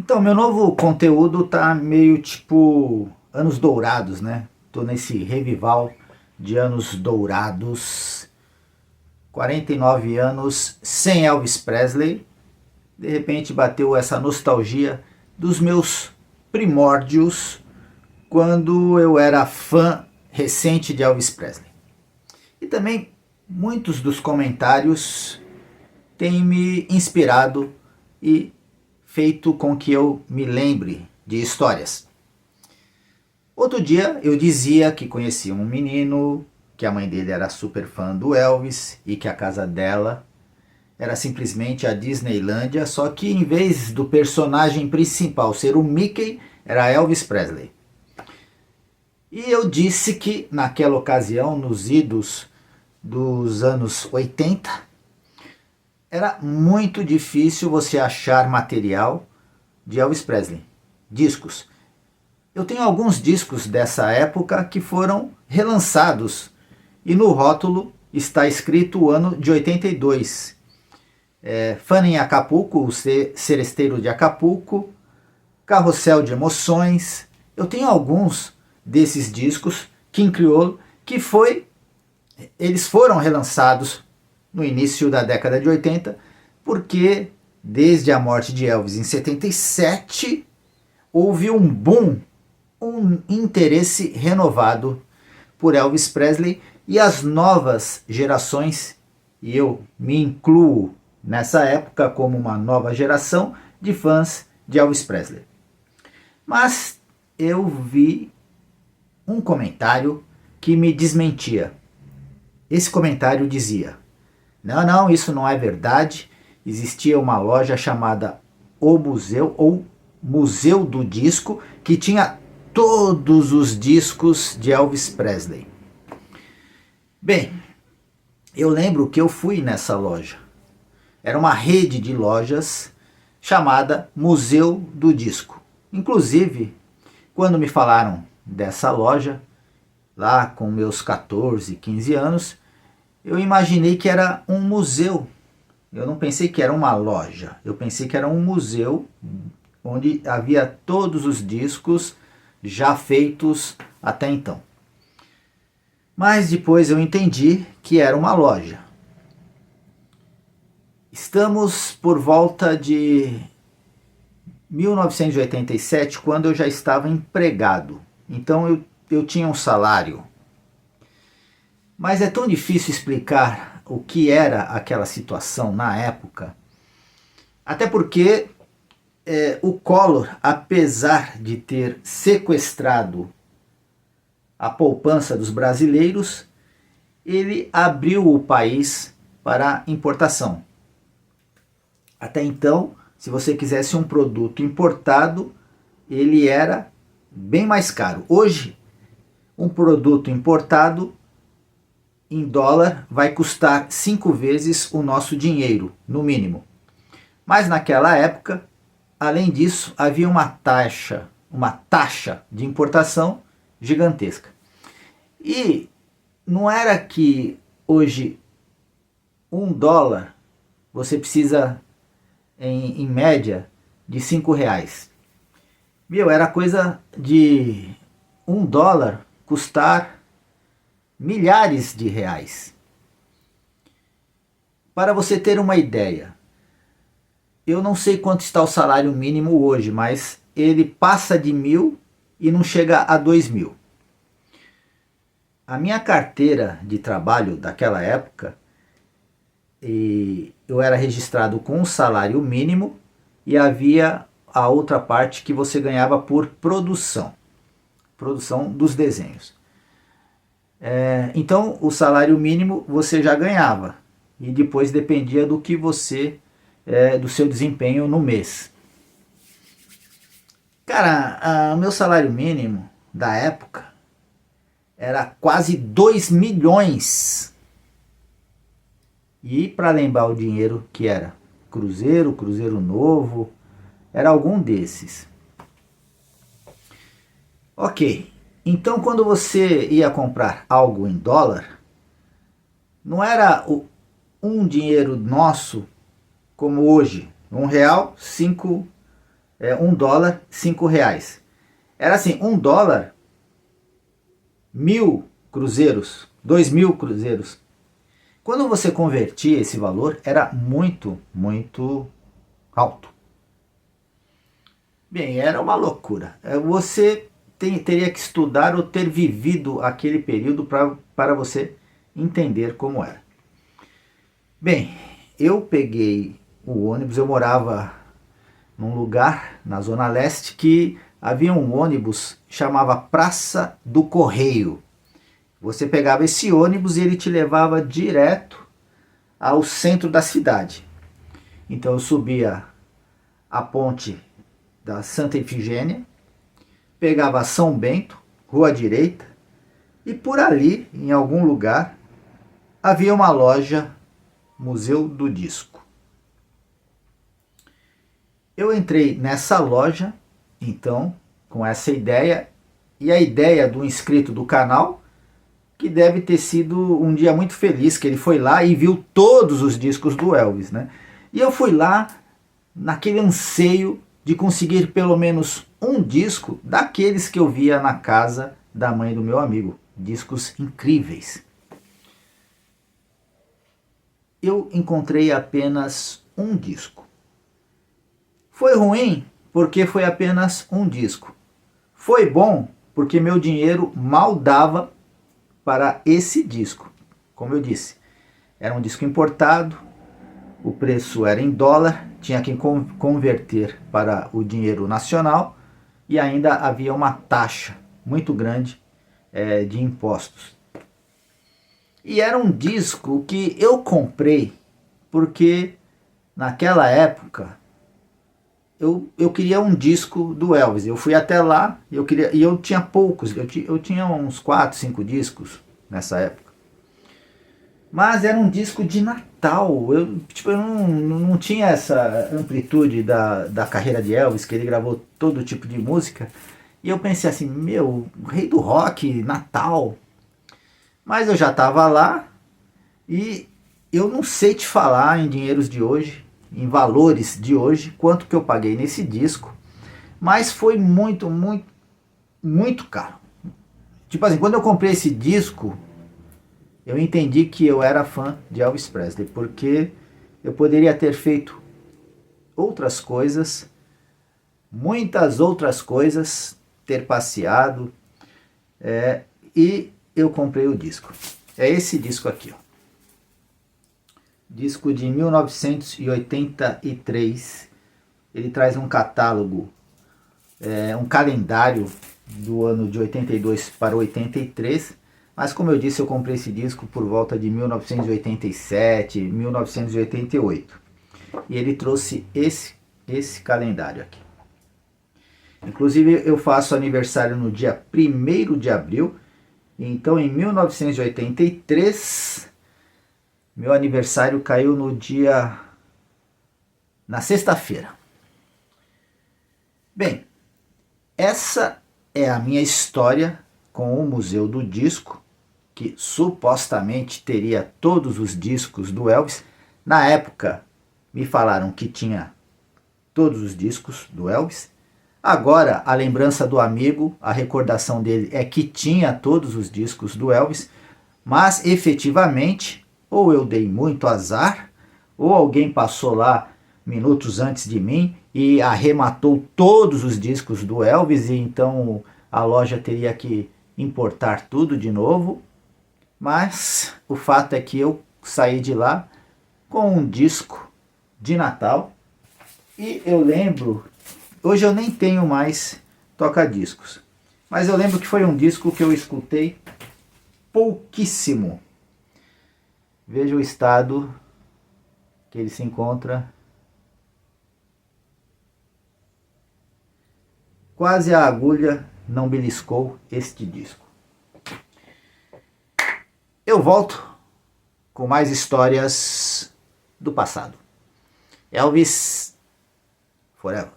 Então, meu novo conteúdo tá meio tipo anos dourados, né? Tô nesse revival de anos dourados. 49 anos sem Elvis Presley. De repente bateu essa nostalgia dos meus primórdios quando eu era fã recente de Elvis Presley. E também muitos dos comentários têm me inspirado e feito com que eu me lembre de histórias. Outro dia eu dizia que conhecia um menino, que a mãe dele era super fã do Elvis e que a casa dela era simplesmente a Disneylândia, só que em vez do personagem principal ser o Mickey, era Elvis Presley. E eu disse que naquela ocasião, nos idos dos anos 80, era muito difícil você achar material de Elvis Presley, discos. Eu tenho alguns discos dessa época que foram relançados e no rótulo está escrito o ano de 82. Fã em Acapulco, o Seresteiro de Acapulco, Carrossel de Emoções. Eu tenho alguns desses discos, King Creole, eles foram relançados no início da década de 80, porque desde a morte de Elvis em 77, houve um boom, um interesse renovado por Elvis Presley e as novas gerações, e eu me incluo nessa época como uma nova geração de fãs de Elvis Presley. Mas eu vi um comentário que me desmentia. Esse comentário dizia: não, isso não é verdade. Existia uma loja chamada O Museu, ou Museu do Disco, que tinha todos os discos de Elvis Presley. Bem, eu lembro que eu fui nessa loja. Era uma rede de lojas chamada Museu do Disco. Inclusive, quando me falaram dessa loja, lá com meus 14, 15 anos, eu imaginei que era um museu. Eu não pensei que era uma loja. Eu pensei que era um museu onde havia todos os discos já feitos até então. Mas depois eu entendi que era uma loja. Estamos por volta de 1987, quando eu já estava empregado. Então eu tinha um salário. Mas é tão difícil explicar o que era aquela situação na época, até porque o Collor, apesar de ter sequestrado a poupança dos brasileiros, ele abriu o país para importação. Até então, se você quisesse um produto importado, ele era bem mais caro. Hoje, um produto importado em dólar vai custar 5 vezes o nosso dinheiro, no mínimo. Mas naquela época, além disso, havia uma taxa de importação gigantesca. E não era que hoje $1 você precisa, em média, de 5 reais. Era coisa de $1 custar milhares de reais. Para você ter uma ideia, eu não sei quanto está o salário mínimo hoje, mas ele passa de 1.000 e não chega a 2.000. A minha carteira de trabalho daquela época, eu era registrado com um salário mínimo e havia a outra parte que você ganhava por produção dos desenhos. Então o salário mínimo você já ganhava e depois dependia do que do seu desempenho no mês. Cara, o meu salário mínimo da época era quase 2 milhões. E para lembrar o dinheiro que era Cruzeiro Novo, era algum desses. Ok. Então, quando você ia comprar algo em dólar, não era um dinheiro nosso como hoje. R$1, $1, R$5. Era assim, $1, 1.000 cruzeiros, 2.000 cruzeiros. Quando você convertia esse valor, era muito, muito alto. Bem, era uma loucura. Você teria que estudar ou ter vivido aquele período para você entender como era. Bem, eu peguei o ônibus, eu morava num lugar na Zona Leste que havia um ônibus chamava Praça do Correio. Você pegava esse ônibus e ele te levava direto ao centro da cidade. Então eu subia a ponte da Santa Efigênia, pegava São Bento, Rua Direita, e por ali, em algum lugar, havia uma loja, Museu do Disco. Eu entrei nessa loja, então, com essa ideia, e a ideia do inscrito do canal, que deve ter sido um dia muito feliz, que ele foi lá e viu todos os discos do Elvis, né? E eu fui lá naquele anseio de conseguir pelo menos um disco daqueles que eu via na casa da mãe do meu amigo. Discos incríveis. Eu encontrei apenas um disco. Foi ruim porque foi apenas um disco. Foi bom porque meu dinheiro mal dava para esse disco. Como eu disse, era um disco importado, o preço era em dólar, tinha que converter para o dinheiro nacional e ainda havia uma taxa muito grande de impostos. E era um disco que eu comprei porque naquela época eu queria um disco do Elvis. Eu fui até lá e eu tinha poucos, eu tinha uns 4, 5 discos nessa época. Mas era um disco de Natal. Eu não tinha essa amplitude da carreira de Elvis, que ele gravou todo tipo de música. E eu pensei assim, meu, o rei do rock, Natal. Mas eu já estava lá e eu não sei te falar em dinheiros de hoje, em valores de hoje, quanto que eu paguei nesse disco. Mas foi muito, muito, muito caro. Tipo assim, quando eu comprei esse disco, eu entendi que eu era fã de Elvis Presley, porque eu poderia ter feito outras coisas, muitas outras coisas, ter passeado, e eu comprei o disco. É esse disco aqui, ó. Disco de 1983. Ele traz um catálogo, um calendário do ano de 82 para 83. Mas como eu disse, eu comprei esse disco por volta de 1987, 1988. E ele trouxe esse calendário aqui. Inclusive eu faço aniversário no dia 1º de abril. Então em 1983, meu aniversário caiu na sexta-feira. Bem, essa é a minha história com o Museu do Disco, que supostamente teria todos os discos do Elvis. Na época me falaram que tinha todos os discos do Elvis. Agora a lembrança do amigo, a recordação dele é que tinha todos os discos do Elvis, mas efetivamente ou eu dei muito azar, ou alguém passou lá minutos antes de mim e arrematou todos os discos do Elvis, e então a loja teria que importar tudo de novo. Mas o fato é que eu saí de lá com um disco de Natal. E eu lembro, hoje eu nem tenho mais toca-discos, mas eu lembro que foi um disco que eu escutei pouquíssimo. Veja o estado que ele se encontra. Quase a agulha não beliscou este disco. Eu volto com mais histórias do passado. Elvis Forever.